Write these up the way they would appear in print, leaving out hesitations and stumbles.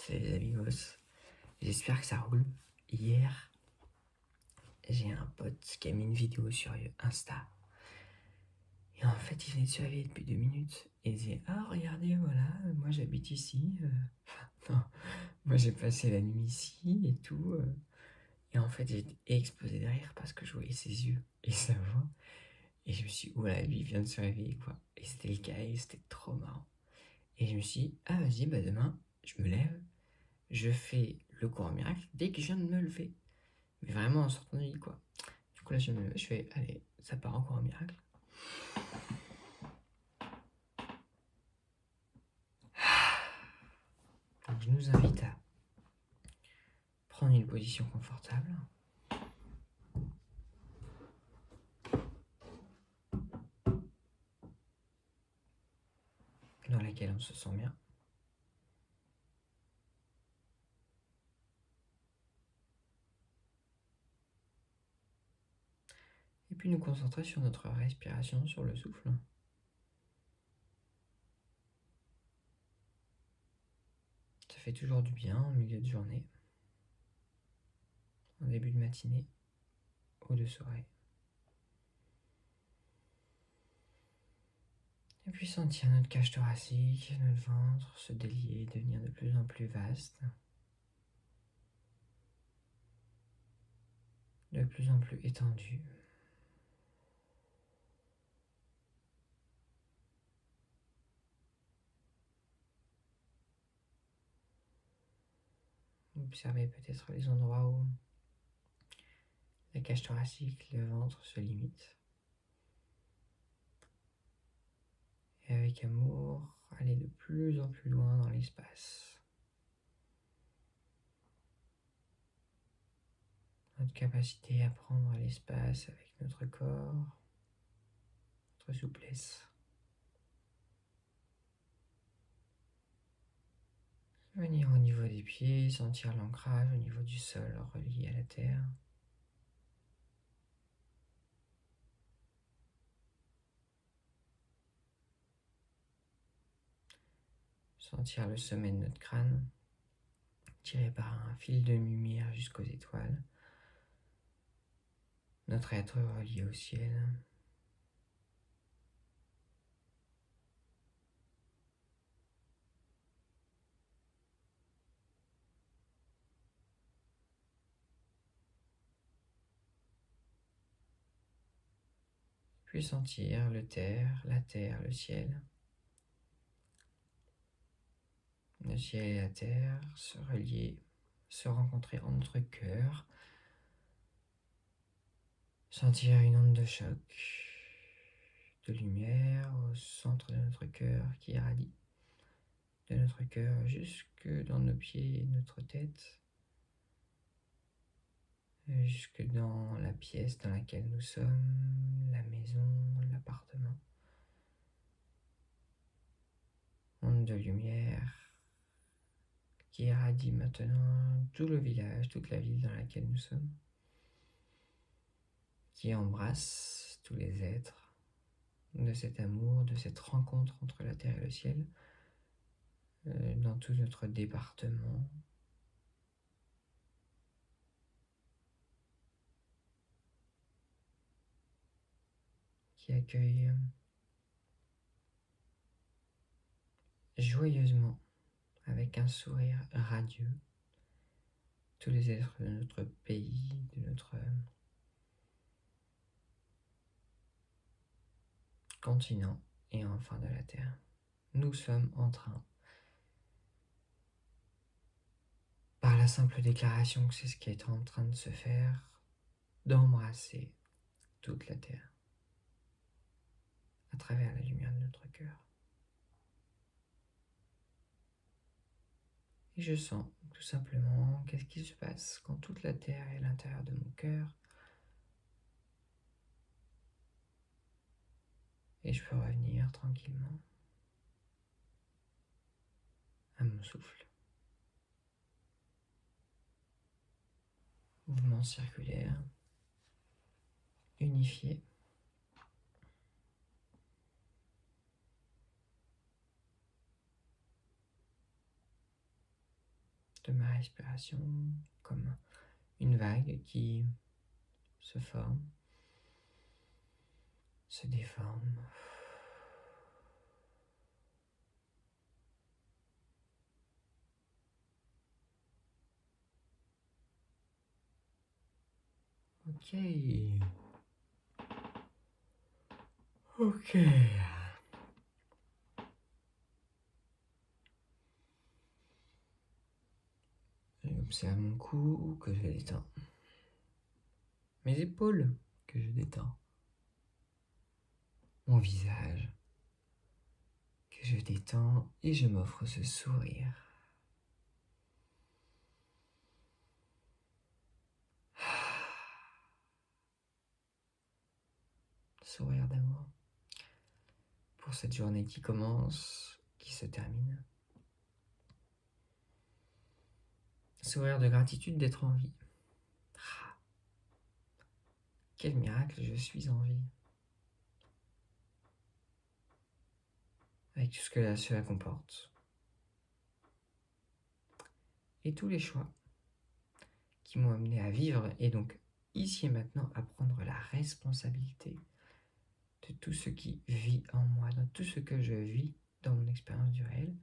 Salut les amigos, j'espère que ça roule. Hier, j'ai un pote qui a mis une vidéo sur Insta. Et en fait, il venait de se réveiller depuis 2 minutes. Et il disait, ah regardez, voilà, moi j'habite ici. Non, moi j'ai passé la nuit ici et tout. Et en fait, j'ai explosé de rire parce que je voyais ses yeux et sa voix. Et je me suis dit, voilà, lui il vient de se réveiller quoi. Et c'était le cas et c'était trop marrant. Et je me suis dit, ah vas-y, bah demain, je me lève, je fais le cours miracle dès que je viens de me lever. Mais vraiment en sortant du lit, quoi. Du coup, là, je fais, allez, ça part encore un miracle. Donc, je nous invite à prendre une position confortable. Dans laquelle on se sent bien. Et puis nous concentrer sur notre respiration, sur le souffle. Ça fait toujours du bien en milieu de journée, en début de matinée ou de soirée. Et puis sentir notre cage thoracique, notre ventre se délier, devenir de plus en plus vaste, de plus en plus étendu. Observez peut-être les endroits où la cage thoracique, le ventre se limitent. Et avec amour, aller de plus en plus loin dans l'espace. Notre capacité à prendre l'espace avec notre corps, notre souplesse. Venir au niveau des pieds, sentir l'ancrage au niveau du sol relié à la terre. Sentir le sommet de notre crâne, tiré par un fil de lumière jusqu'aux étoiles. Notre être relié au ciel. Puis sentir le terre, la terre, le ciel. Le ciel et la terre se relier, se rencontrer en notre cœur. Sentir une onde de choc, de lumière au centre de notre cœur qui irradie de notre cœur jusque dans nos pieds et notre tête, jusque dans la pièce dans laquelle nous sommes, la maison, l'appartement. Onde de lumière qui irradie maintenant tout le village, toute la ville dans laquelle nous sommes, qui embrasse tous les êtres de cet amour, de cette rencontre entre la terre et le ciel, dans tout notre département, qui accueille joyeusement, avec un sourire radieux, tous les êtres de notre pays, de notre continent et enfin de la Terre. Nous sommes en train, par la simple déclaration que c'est ce qui est en train de se faire, d'embrasser toute la Terre à travers la lumière de notre cœur. Et je sens tout simplement qu'est-ce qui se passe quand toute la Terre est à l'intérieur de mon cœur. Et je peux revenir tranquillement à mon souffle. Mouvement circulaire, unifié. de ma respiration, comme une vague qui se forme, se déforme. Ok. Ok. J'observe mon cou que je détends. Mes épaules que je détends. Mon visage que je détends et je m'offre ce sourire. Sourire d'amour pour cette journée qui commence, qui se termine. Sourire de gratitude d'être en vie. Ah, quel miracle, je suis en vie. Avec tout ce que cela comporte. Et tous les choix qui m'ont amené à vivre et donc ici et maintenant à prendre la responsabilité de tout ce qui vit en moi, de tout ce que je vis dans mon expérience du réel.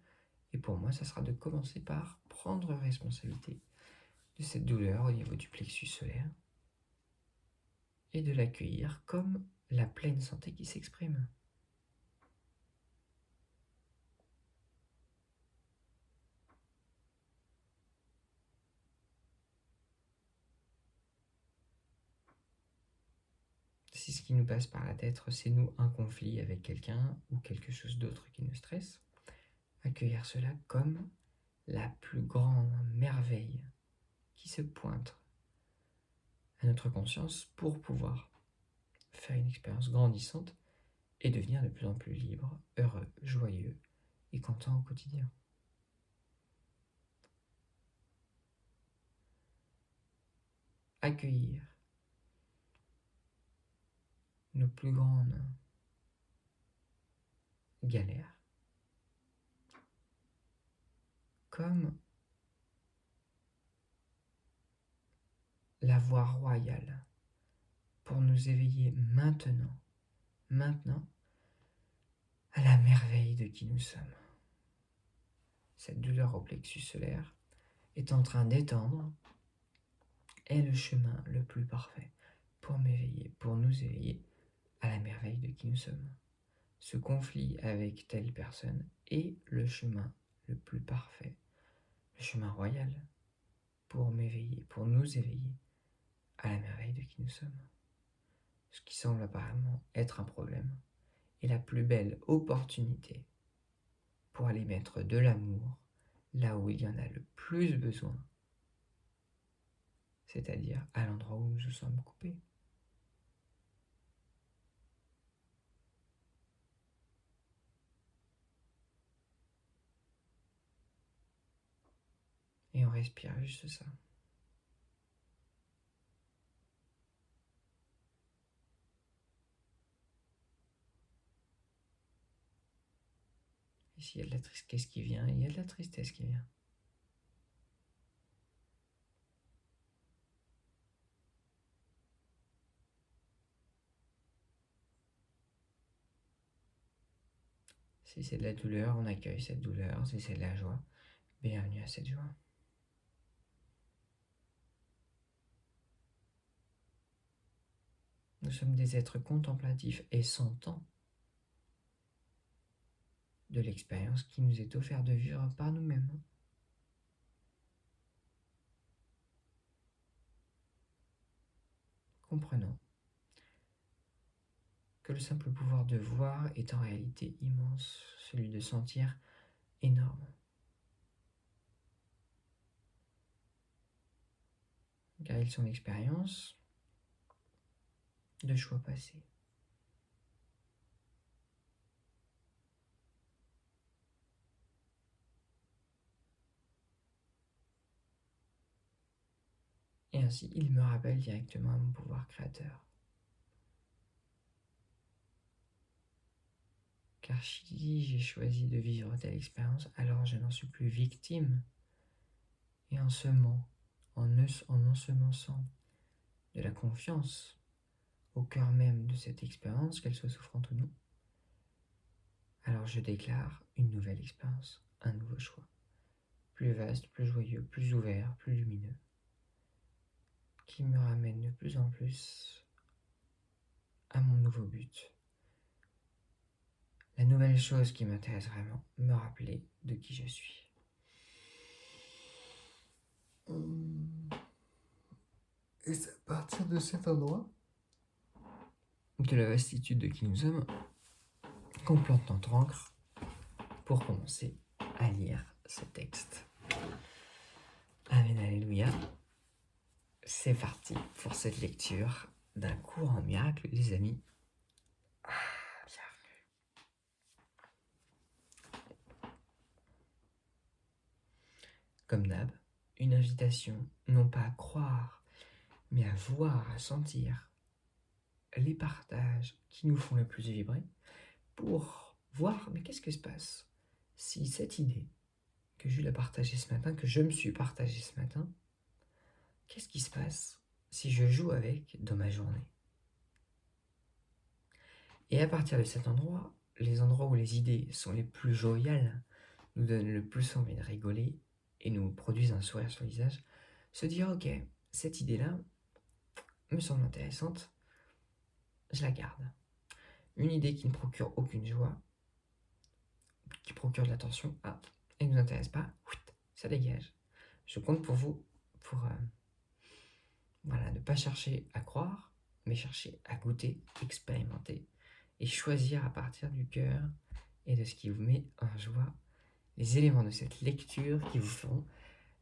Et pour moi, ça sera de commencer par prendre responsabilité de cette douleur au niveau du plexus solaire et de l'accueillir comme la pleine santé qui s'exprime. Si ce qui nous passe par la tête, c'est nous un conflit avec quelqu'un ou quelque chose d'autre qui nous stresse, accueillir cela comme la plus grande merveille qui se pointe à notre conscience pour pouvoir faire une expérience grandissante et devenir de plus en plus libre, heureux, joyeux et content au quotidien. Accueillir nos plus grandes galères comme la voie royale pour nous éveiller maintenant, à la merveille de qui nous sommes. Cette douleur au plexus solaire est en train d'étendre est le chemin le plus parfait pour m'éveiller, pour nous éveiller à la merveille de qui nous sommes. Ce conflit avec telle personne est le chemin le plus parfait, le chemin royal pour m'éveiller, pour nous éveiller à la merveille de qui nous sommes. Ce qui semble apparemment être un problème est la plus belle opportunité pour aller mettre de l'amour là où il y en a le plus besoin, c'est-à-dire à l'endroit où nous nous sommes coupés. Et on respire juste ça. Et s'il y a de la tristesse qui vient, il y a de la tristesse qui vient. Si c'est de la douleur, on accueille cette douleur. Si c'est de la joie, bienvenue à cette joie. Nous sommes des êtres contemplatifs et sentants de l'expérience qui nous est offerte de vivre par nous-mêmes. Comprenons que le simple pouvoir de voir est en réalité immense, celui de sentir énorme. Car ils sont l'expérience de choix passés. Et ainsi, ils me rappellent directement à mon pouvoir créateur. Car si j'ai choisi de vivre telle expérience, alors je n'en suis plus victime. et en semant, en ensemençant de la confiance au cœur même de cette expérience, qu'elle soit souffrante ou non, alors je déclare une nouvelle expérience, un nouveau choix, plus vaste, plus joyeux, plus ouvert, plus lumineux, qui me ramène de plus en plus à mon nouveau but. La nouvelle chose qui m'intéresse vraiment, me rappeler de qui je suis. Et c'est à partir de cet endroit, de la vastitude de qui nous sommes, qu'on plante notre encre pour commencer à lire ce texte. Amen, alléluia. C'est parti pour cette lecture d'un cours en miracle, les amis. Bienvenue. Comme d'hab, une invitation, non pas à croire, mais à voir, à sentir les partages qui nous font le plus vibrer pour voir, mais qu'est-ce que se passe si cette idée que je lui ai partagée ce matin, que je me suis partagée ce matin, qu'est-ce qui se passe si je joue avec dans ma journée? Et à partir de cet endroit, les endroits où les idées sont les plus joviales, nous donnent le plus envie de rigoler et nous produisent un sourire sur le visage, se dire ok, cette idée-là me semble intéressante, je la garde. Une idée qui ne procure aucune joie, qui procure de l'attention, elle ne nous intéresse pas, ça dégage. Je compte pour vous pour ne pas chercher à croire, mais chercher à goûter, expérimenter et choisir à partir du cœur et de ce qui vous met en joie les éléments de cette lecture qui vous feront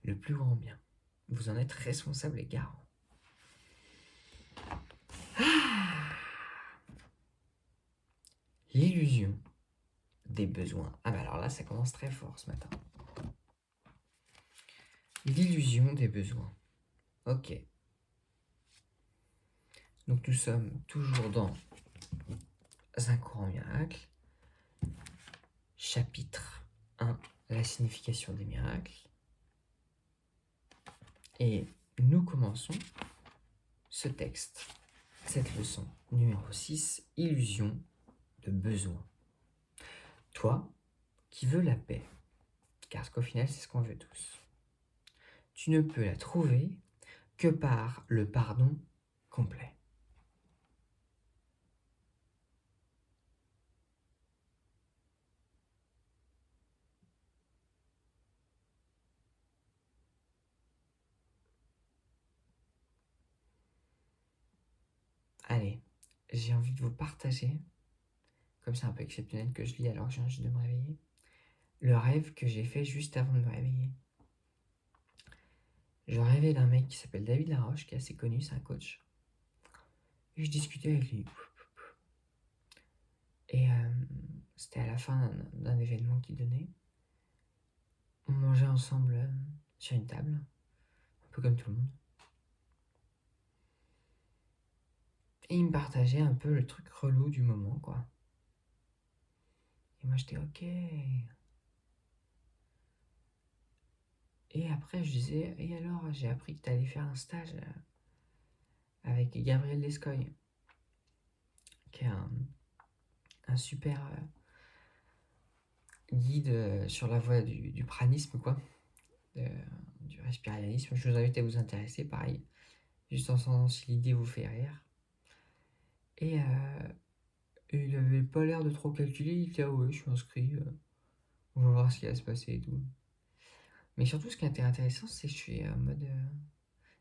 le plus grand bien. Vous en êtes responsable et garant. L'illusion des besoins. Alors là, ça commence très fort ce matin. L'illusion des besoins. Ok. Donc nous sommes toujours dans un cours en miracle. Chapitre 1, la signification des miracles. Et nous commençons ce texte, cette leçon numéro 6, illusion de besoin. Toi, qui veux la paix, car qu'au final, c'est ce qu'on veut tous, tu ne peux la trouver que par le pardon complet. Allez, j'ai envie de vous partager, comme c'est un peu exceptionnel que je lis alors que je viens juste de me réveiller, le rêve que j'ai fait juste avant de me réveiller. Je rêvais d'un mec qui s'appelle David Laroche, qui est assez connu, c'est un coach. Et je discutais avec lui. Et c'était à la fin d'un événement qu'il donnait. On mangeait ensemble sur une table, un peu comme tout le monde. Et il me partageait un peu le truc relou du moment, quoi. Et moi j'étais ok. Et après je disais, et alors j'ai appris que t'allais faire un stage avec Gabriel Descoy, qui est un super guide sur la voie du pranisme, quoi, du respirianisme. Je vous invite à vous intéresser, pareil, juste en sentant si l'idée vous fait rire. Et il avait pas l'air de trop calculer, il était ouais, je suis inscrit, on va voir ce qui va se passer et tout. Mais surtout, ce qui était intéressant, c'est que je suis en mode,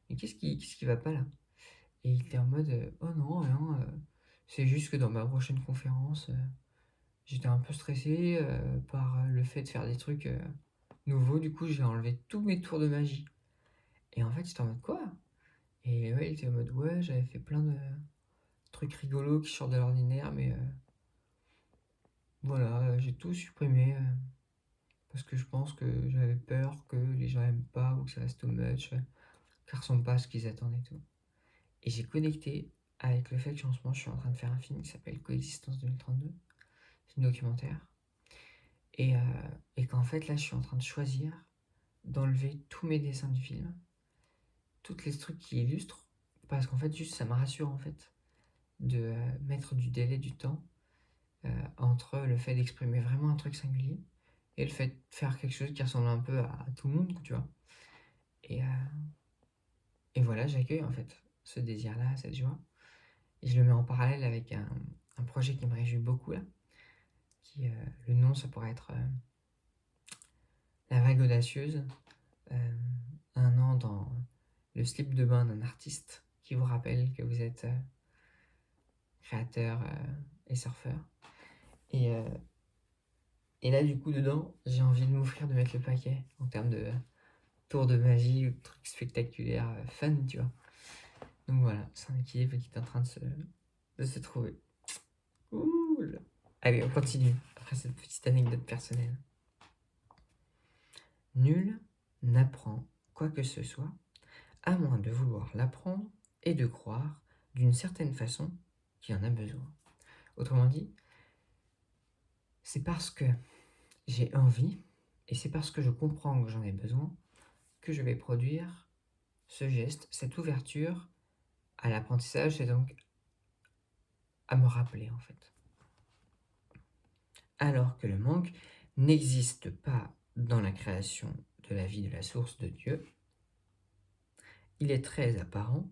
mais qu'est-ce qui va pas là? Et il était en mode, oh non, rien, c'est juste que dans ma prochaine conférence, j'étais un peu stressé par le fait de faire des trucs nouveaux, du coup j'ai enlevé tous mes tours de magie. Et en fait, j'étais en mode quoi? Et ouais, il était en mode ouais, j'avais fait plein de trucs rigolos qui sortent de l'ordinaire, mais voilà, j'ai tout supprimé parce que je pense que j'avais peur que les gens aiment pas ou que ça reste too much, qu'ça ressemble pas à ce qu'ils attendaient et tout. Et j'ai connecté avec le fait qu'en ce moment je suis en train de faire un film qui s'appelle Coexistence 2032, c'est un documentaire, et qu'en fait là je suis en train de choisir d'enlever tous mes dessins du film, toutes les trucs qui illustrent, parce qu'en fait, juste ça me rassure en fait de mettre du délai, du temps entre le fait d'exprimer vraiment un truc singulier et le fait de faire quelque chose qui ressemble un peu à tout le monde, tu vois. Et, et voilà, j'accueille en fait ce désir-là, cette joie. Et je le mets en parallèle avec un projet qui me réjouit beaucoup là. Le nom, ça pourrait être La Vague Audacieuse. Un an dans le slip de bain d'un artiste qui vous rappelle que vous êtes créateur et surfeur. Et là, du coup, dedans, j'ai envie de m'offrir de mettre le paquet en termes de tour de magie ou de trucs spectaculaires, fun, tu vois. Donc voilà, c'est un équilibre qui est en train de se trouver. Cool. Allez, on continue après cette petite anecdote personnelle. Nul n'apprend quoi que ce soit, à moins de vouloir l'apprendre et de croire, d'une certaine façon, qu'il en a besoin. Autrement dit, c'est parce que j'ai envie, et c'est parce que je comprends que j'en ai besoin, que je vais produire ce geste, cette ouverture à l'apprentissage, et donc à me rappeler en fait. Alors que le manque n'existe pas dans la création de la vie de la source de Dieu, il est très apparent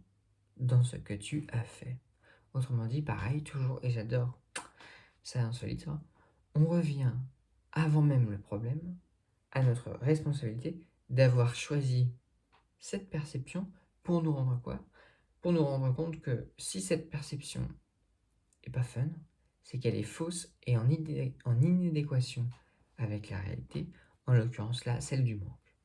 dans ce que tu as fait. Autrement dit, pareil, toujours, et j'adore, c'est insolite, hein, on revient avant même le problème à notre responsabilité d'avoir choisi cette perception pour nous rendre quoi? Pour nous rendre compte que si cette perception est pas fun, c'est qu'elle est fausse et en inadéquation avec la réalité, en l'occurrence là, celle du manque.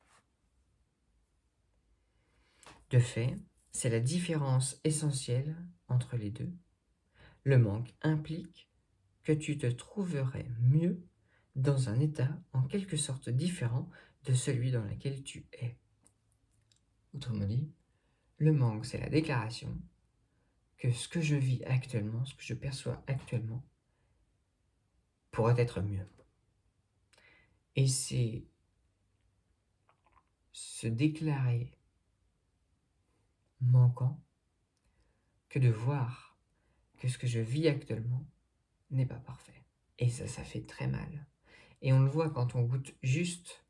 De fait, c'est la différence essentielle entre les deux. Le manque implique que tu te trouverais mieux dans un état en quelque sorte différent de celui dans lequel tu es. Autrement dit, le manque, c'est la déclaration que ce que je vis actuellement, ce que je perçois actuellement, pourrait être mieux. Et c'est se déclarer manquant que de voir que ce que je vis actuellement n'est pas parfait. Et ça fait très mal. Et on le voit quand on goûte juste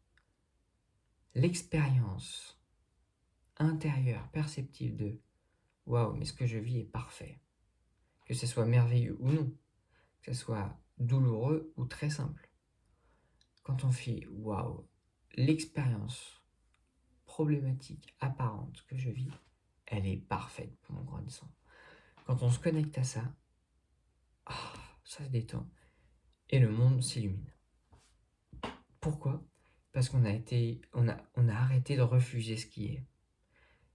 l'expérience intérieure, perceptive de waouh, mais ce que je vis est parfait. Que ce soit merveilleux ou non, que ce soit douloureux ou très simple. Quand on fait waouh, l'expérience problématique apparente que je vis, elle est parfaite pour mon grandissement. Quand on se connecte à ça, ça se détend et le monde s'illumine. Pourquoi? Parce qu'on a arrêté de refuser ce qui est,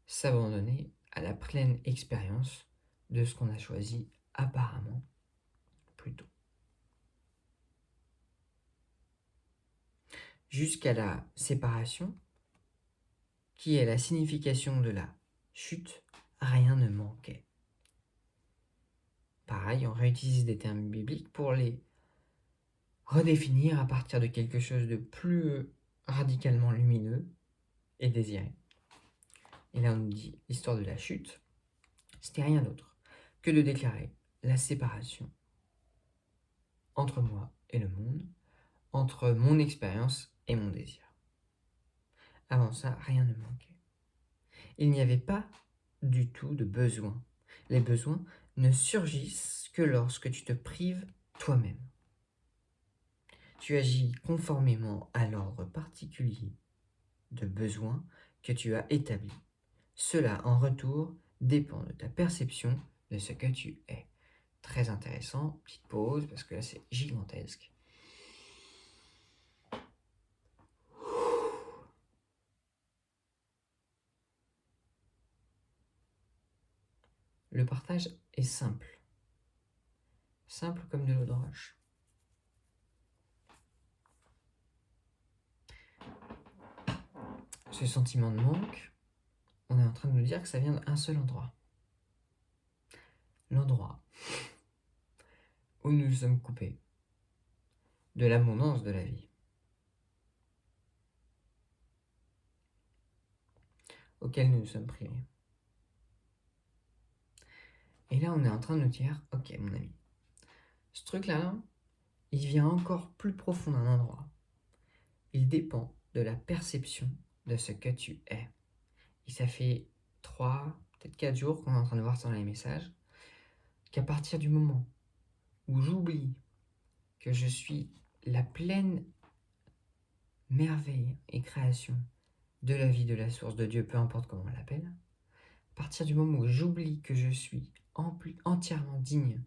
s'abandonner à la pleine expérience de ce qu'on a choisi apparemment plus tôt. Jusqu'à la séparation, qui est la signification de la chute, rien ne manquait. Pareil, on réutilise des termes bibliques pour les redéfinir à partir de quelque chose de plus radicalement lumineux et désiré. Et là, on nous dit l'histoire de la chute, c'était rien d'autre que de déclarer la séparation entre moi et le monde, entre mon expérience et mon désir. Avant ça, rien ne manquait. Il n'y avait pas du tout de besoin. Les besoins ne surgissent que lorsque tu te prives toi-même. Tu agis conformément à l'ordre particulier de besoins que tu as établi. Cela, en retour, dépend de ta perception de ce que tu es. Très intéressant, petite pause, parce que là, c'est gigantesque. Le partage est simple. Simple comme de l'eau de roche. Ce sentiment de manque, on est en train de nous dire que ça vient d'un seul endroit. L'endroit où nous nous sommes coupés de l'abondance de la vie. auquel nous nous sommes privés. Et là, on est en train de nous dire, ok mon ami, ce truc-là, il vient encore plus profond d'un endroit. Il dépend de la perception de ce que tu es. Et ça fait 3, peut-être 4 jours qu'on est en train de voir ça dans les messages, qu'à partir du moment où j'oublie que je suis la pleine merveille et création de la vie, de la source, de Dieu, peu importe comment on l'appelle, à partir du moment où j'oublie que je suis entièrement digne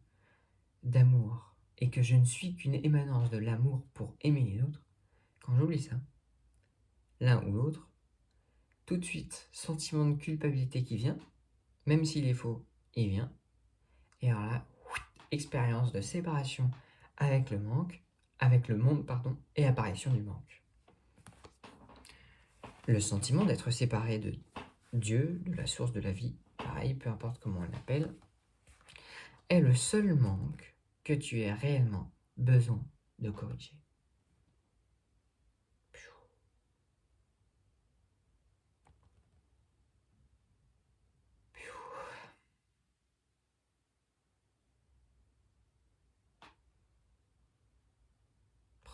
d'amour et que je ne suis qu'une émanence de l'amour pour aimer les autres, quand j'oublie ça, l'un ou l'autre, tout de suite, sentiment de culpabilité qui vient, même s'il est faux, il vient, et alors là, expérience de séparation avec le monde, et apparition du manque. Le sentiment d'être séparé de Dieu, de la source de la vie, pareil, peu importe comment on l'appelle, est le seul manque que tu aies réellement besoin de corriger.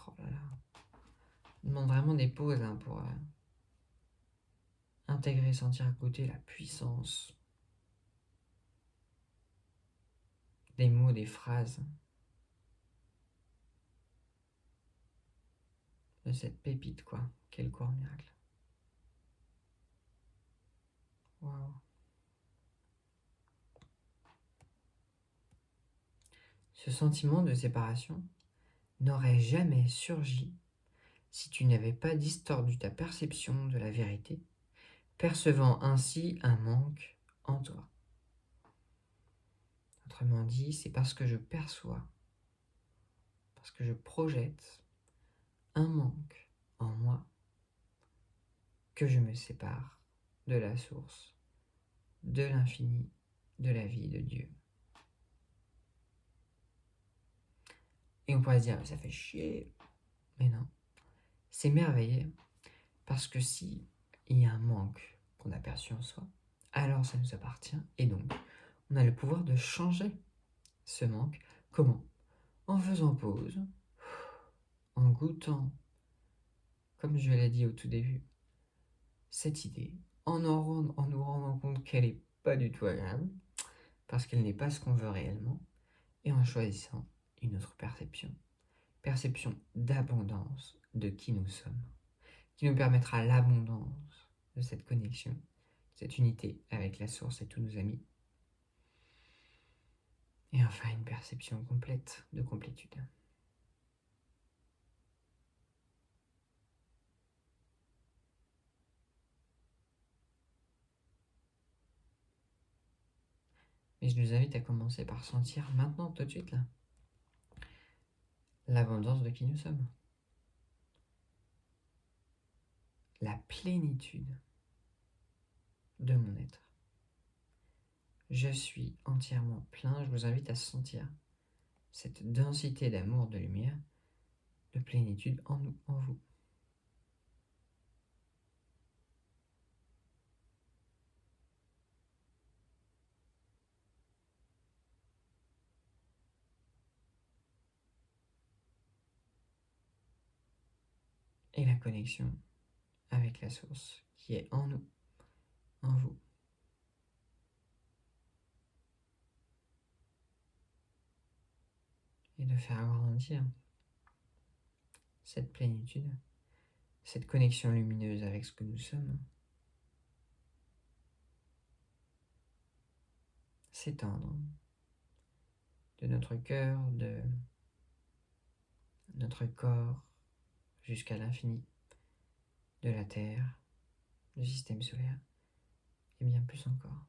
Oh là là. On demande vraiment des pauses pour intégrer, sentir, goûter la puissance des mots, des phrases, de cette pépite, quoi. Quel court miracle. Waouh. Ce sentiment de séparation n'aurait jamais surgi si tu n'avais pas distordu ta perception de la vérité, percevant ainsi un manque en toi. Autrement dit, c'est parce que je perçois, parce que je projette un manque en moi que je me sépare de la source, de l'infini, de la vie de Dieu. Et on pourrait se dire, ça fait chier. Mais non, c'est merveilleux, parce que si il y a un manque qu'on a perçu en soi, alors ça nous appartient, et donc on a le pouvoir de changer ce manque. Comment? En faisant pause, en goûtant, comme je l'ai dit au tout début, cette idée, en nous rendant compte qu'elle n'est pas du tout agréable, parce qu'elle n'est pas ce qu'on veut réellement, et en choisissant une autre perception d'abondance de qui nous sommes, qui nous permettra l'abondance de cette connexion, cette unité avec la source et tous nos amis, et enfin une perception complète de complétude. Mais je nous invite à commencer par sentir maintenant, tout de suite, là, l'abondance de qui nous sommes. La plénitude de mon être. Je suis entièrement plein, je vous invite à sentir cette densité d'amour, de lumière, de plénitude en nous, en vous. Et la connexion avec la source qui est en nous, en vous. Et de faire grandir cette plénitude, cette connexion lumineuse avec ce que nous sommes, s'étendre de notre cœur, de notre corps, jusqu'à l'infini, de la Terre, du système solaire, et bien plus encore.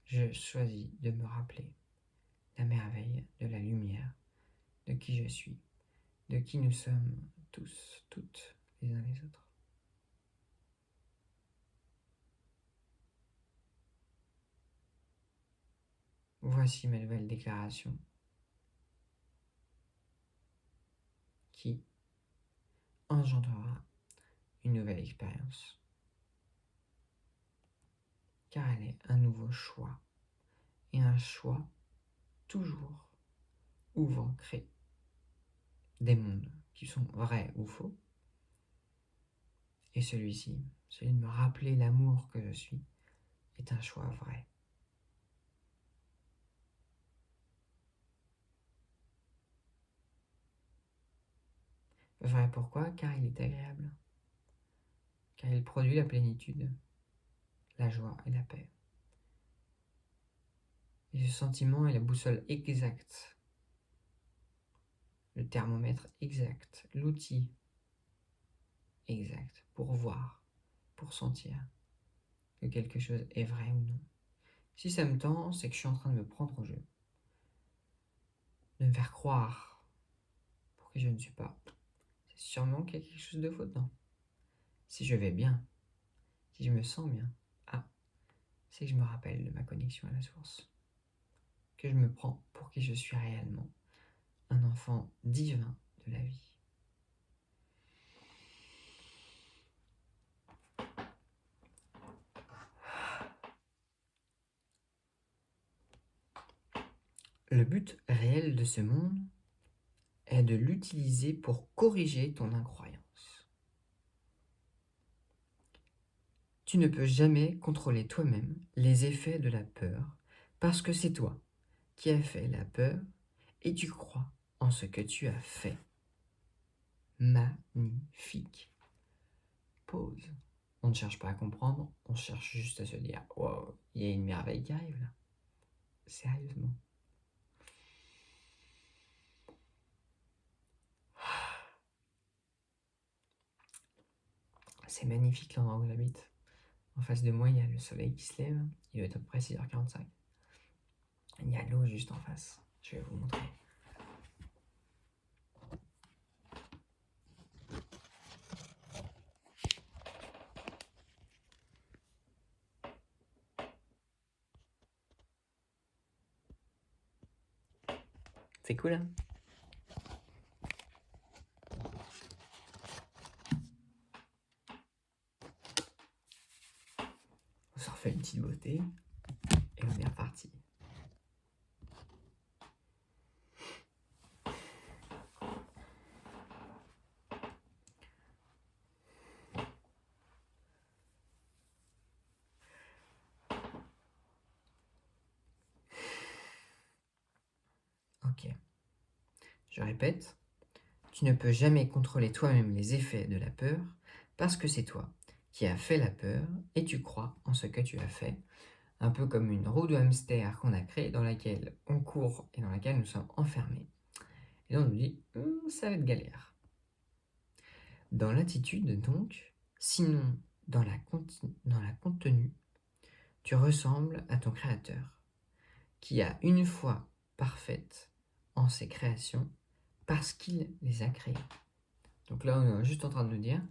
Je choisis de me rappeler la merveille de la lumière, de qui je suis, de qui nous sommes tous, toutes, les uns les autres. Voici ma nouvelle déclaration qui engendrera une nouvelle expérience. car elle est un nouveau choix. Et un choix toujours ouvre, crée des mondes qui sont vrais ou faux. Et celui-ci, celui de me rappeler l'amour que je suis, est un choix vrai. Vrai pourquoi? Car il est agréable. Car il produit la plénitude, la joie et la paix. Et ce sentiment est la boussole exacte, le thermomètre exact, l'outil exact pour voir, pour sentir que quelque chose est vrai ou non. Si ça me tend, c'est que je suis en train de me prendre au jeu, de me faire croire pour que je ne suis pas. C'est sûrement qu'il y a quelque chose de faux dedans. Si je vais bien, si je me sens bien, c'est que je me rappelle de ma connexion à la source, que je me prends pour qui je suis réellement, un enfant divin de la vie. Le but réel de ce monde est de l'utiliser pour corriger ton incroyance. Tu ne peux jamais contrôler toi-même les effets de la peur parce que c'est toi qui as fait la peur et tu crois en ce que tu as fait. Magnifique. Pause. On ne cherche pas à comprendre, on cherche juste à se dire « Wow, il y a une merveille qui arrive là. » Sérieusement. C'est magnifique l'endroit où j'habite. En face de moi, il y a le soleil qui se lève. Il doit être à peu près 6h45. Il y a l'eau juste en face. Je vais vous montrer. C'est cool, hein? On se refait une petite beauté. Et on est reparti. Ok. Je répète. Tu ne peux jamais contrôler toi-même les effets de la peur parce que c'est toi qui as fait la peur et tu crois en ce que tu as fait. Un peu comme une roue de hamster qu'on a créée dans laquelle on court et dans laquelle nous sommes enfermés. Et là on nous dit ça va être galère. Dans l'attitude donc, sinon dans la contenue, tu ressembles à ton créateur qui a une foi parfaite en ses créations parce qu'il les a créées. Donc là on est juste en train de nous dire,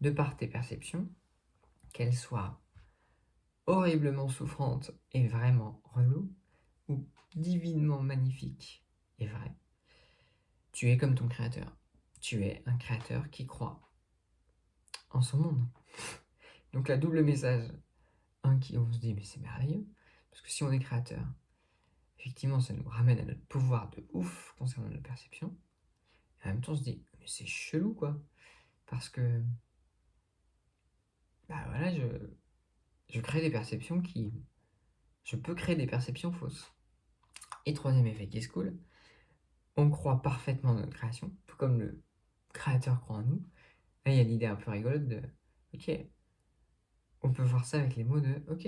de par tes perceptions, qu'elles soient horriblement souffrantes et vraiment reloues, ou divinement magnifiques et vraies, tu es comme ton créateur. Tu es un créateur qui croit en son monde. Donc la double message, qui on se dit mais c'est merveilleux, parce que si on est créateur, effectivement ça nous ramène à notre pouvoir de ouf concernant nos perceptions, et en même temps on se dit mais c'est chelou quoi, parce que bah voilà, je crée des perceptions qui... Je peux créer des perceptions fausses. Et troisième effet qui est cool, on croit parfaitement dans notre création, tout comme le créateur croit en nous. Là, il y a l'idée un peu rigolote de, ok, on peut voir ça avec les mots de, ok,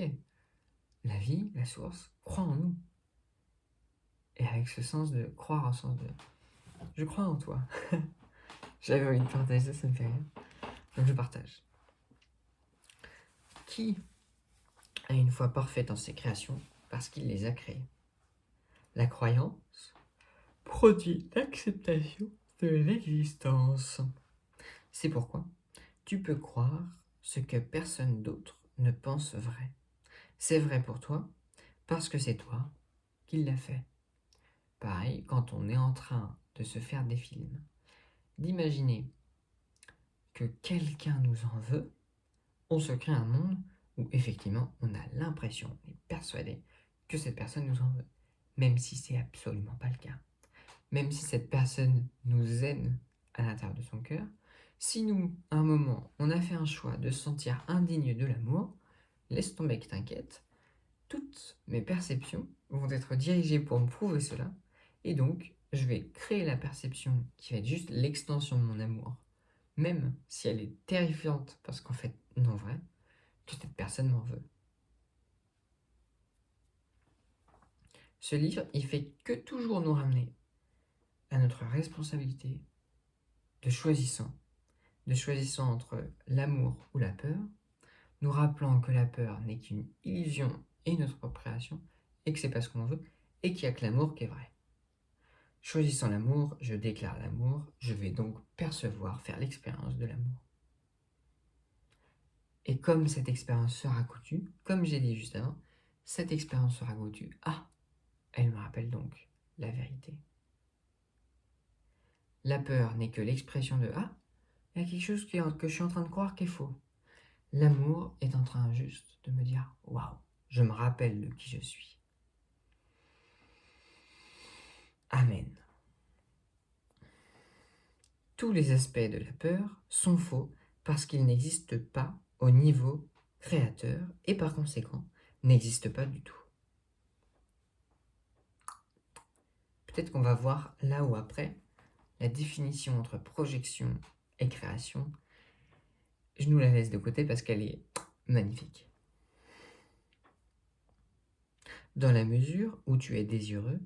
la vie, la source, croit en nous. Et avec ce sens de croire en sens de, je crois en toi. J'avais envie de partager ça, ça me fait rire. Donc je partage. Qui a une foi parfaite en ses créations parce qu'il les a créées? La croyance produit l'acceptation de l'existence. C'est pourquoi tu peux croire ce que personne d'autre ne pense vrai. C'est vrai pour toi parce que c'est toi qui l'as fait. Pareil, quand on est en train de se faire des films, d'imaginer que quelqu'un nous en veut, on se crée un monde où effectivement on a l'impression, on est persuadé que cette personne nous en veut, même si c'est absolument pas le cas. Même si cette personne nous aime à l'intérieur de son cœur, si nous, à un moment, on a fait un choix de se sentir indigne de l'amour, laisse tomber que t'inquiète, toutes mes perceptions vont être dirigées pour me prouver cela, et donc je vais créer la perception qui va être juste l'extension de mon amour, même si elle est terrifiante, parce qu'en fait, non vrai, que cette personne m'en veut. Ce livre, il fait que toujours nous ramener à notre responsabilité de choisissant entre l'amour ou la peur, nous rappelant que la peur n'est qu'une illusion et notre propre création, et que c'est pas ce qu'on veut, et qu'il n'y a que l'amour qui est vrai. Choisissant l'amour, je déclare l'amour, je vais donc percevoir, faire l'expérience de l'amour. Et comme cette expérience sera goûtue, comme j'ai dit juste avant, cette expérience sera goûtue. Ah, elle me rappelle donc la vérité. La peur n'est que l'expression de ah, il y a quelque chose que je suis en train de croire qui est faux. L'amour est en train juste de me dire waouh, je me rappelle de qui je suis. Amen. Tous les aspects de la peur sont faux parce qu'ils n'existent pas au niveau créateur et par conséquent n'existent pas du tout. Peut-être qu'on va voir là ou après la définition entre projection et création. Je nous la laisse de côté parce qu'elle est magnifique. Dans la mesure où tu es désireux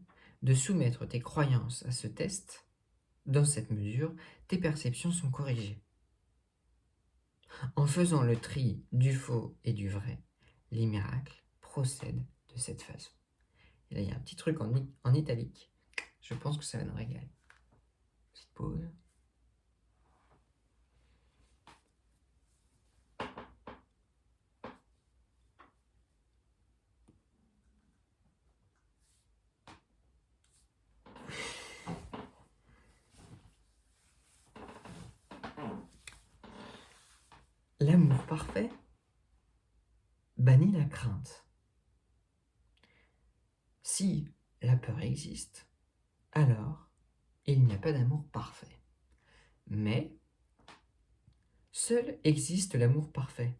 de soumettre tes croyances à ce test, dans cette mesure, tes perceptions sont corrigées. En faisant le tri du faux et du vrai, les miracles procèdent de cette façon. Et là, il y a un petit truc en italique. Je pense que ça va nous régaler. Petite pause. L'amour parfait bannit la crainte. Si la peur existe, alors il n'y a pas d'amour parfait. Mais seul existe l'amour parfait.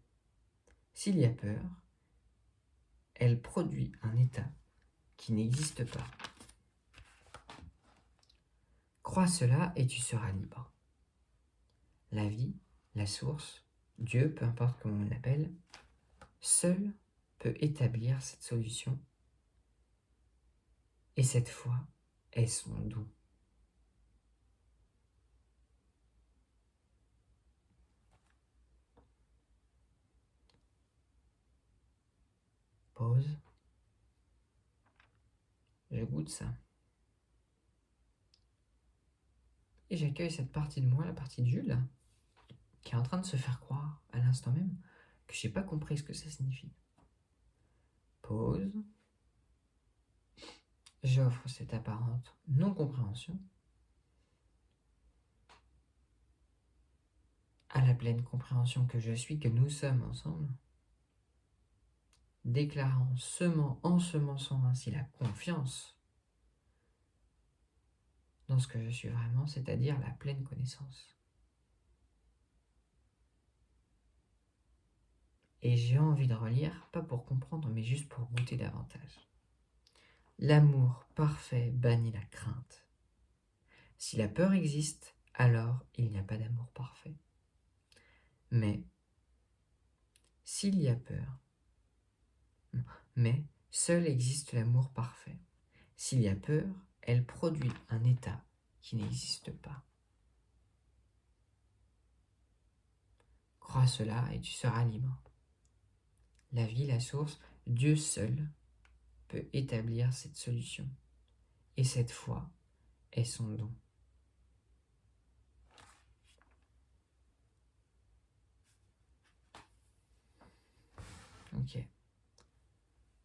S'il y a peur, elle produit un état qui n'existe pas. Crois cela et tu seras libre. La vie, la source, Dieu, peu importe comment on l'appelle, seul peut établir cette solution. Et cette foi est son don. Pause. Je goûte ça. Et j'accueille cette partie de moi, la partie de Jules, qui est en train de se faire croire à l'instant même que je n'ai pas compris ce que ça signifie. Pause. J'offre cette apparente non-compréhension à la pleine compréhension que je suis, que nous sommes ensemble, déclarant, ensemençant ainsi la confiance dans ce que je suis vraiment, c'est-à-dire la pleine connaissance. Et j'ai envie de relire, pas pour comprendre, mais juste pour goûter davantage. L'amour parfait bannit la crainte. Si la peur existe, alors il n'y a pas d'amour parfait. Mais, s'il y a peur, mais seul existe l'amour parfait. S'il y a peur, elle produit un état qui n'existe pas. Crois cela et tu seras libre. La vie, la source, Dieu seul peut établir cette solution. Et cette foi est son don. Ok.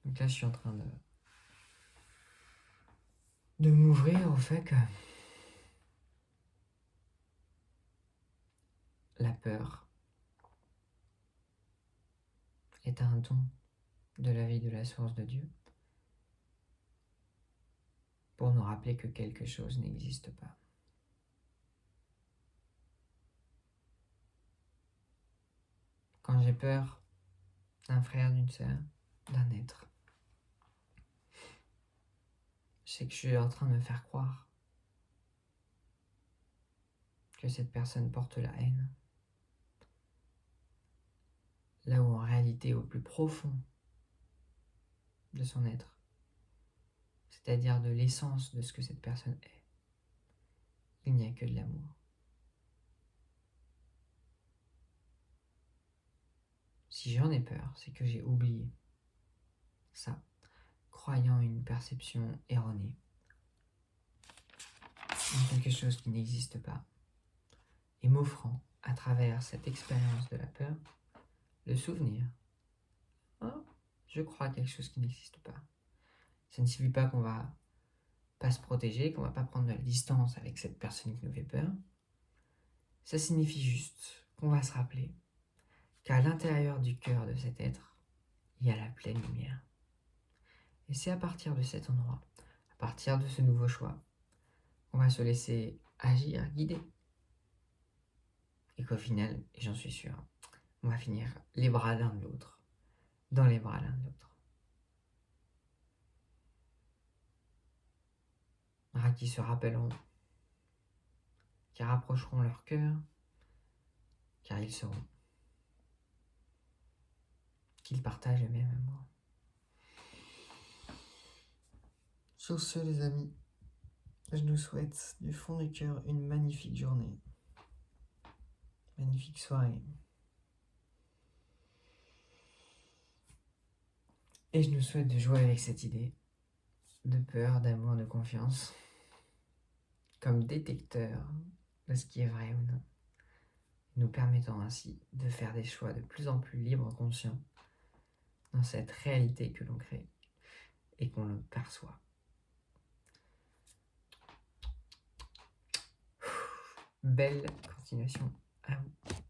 Donc là, je suis en train de m'ouvrir au fait que la peur est un don de la vie de la source de Dieu pour nous rappeler que quelque chose n'existe pas. Quand j'ai peur d'un frère, d'une sœur, d'un être, je sais que je suis en train de me faire croire que cette personne porte la haine, là où en réalité, au plus profond de son être, c'est-à-dire de l'essence de ce que cette personne est, il n'y a que de l'amour. Si j'en ai peur, c'est que j'ai oublié ça, croyant une perception erronée, en quelque chose qui n'existe pas, et m'offrant, à travers cette expérience de la peur, le souvenir. Oh, je crois quelque chose qui n'existe pas. Ça ne signifie pas qu'on va pas se protéger, qu'on va pas prendre de la distance avec cette personne qui nous fait peur. Ça signifie juste qu'on va se rappeler qu'à l'intérieur du cœur de cet être, il y a la pleine lumière. Et c'est à partir de cet endroit, à partir de ce nouveau choix, qu'on va se laisser agir, guider. Et qu'au final, et j'en suis sûr, on va finir les bras l'un de l'autre, dans les bras l'un de l'autre. Qui se rappelleront, qui rapprocheront leur cœur, car ils sauront qu'ils partagent le même amour. Sur ce, les amis, je nous souhaite du fond du cœur une magnifique journée, magnifique soirée. Et je nous souhaite de jouer avec cette idée de peur, d'amour, de confiance, comme détecteur de ce qui est vrai ou non, nous permettant ainsi de faire des choix de plus en plus libres, conscients, dans cette réalité que l'on crée et qu'on le perçoit. Belle continuation à vous.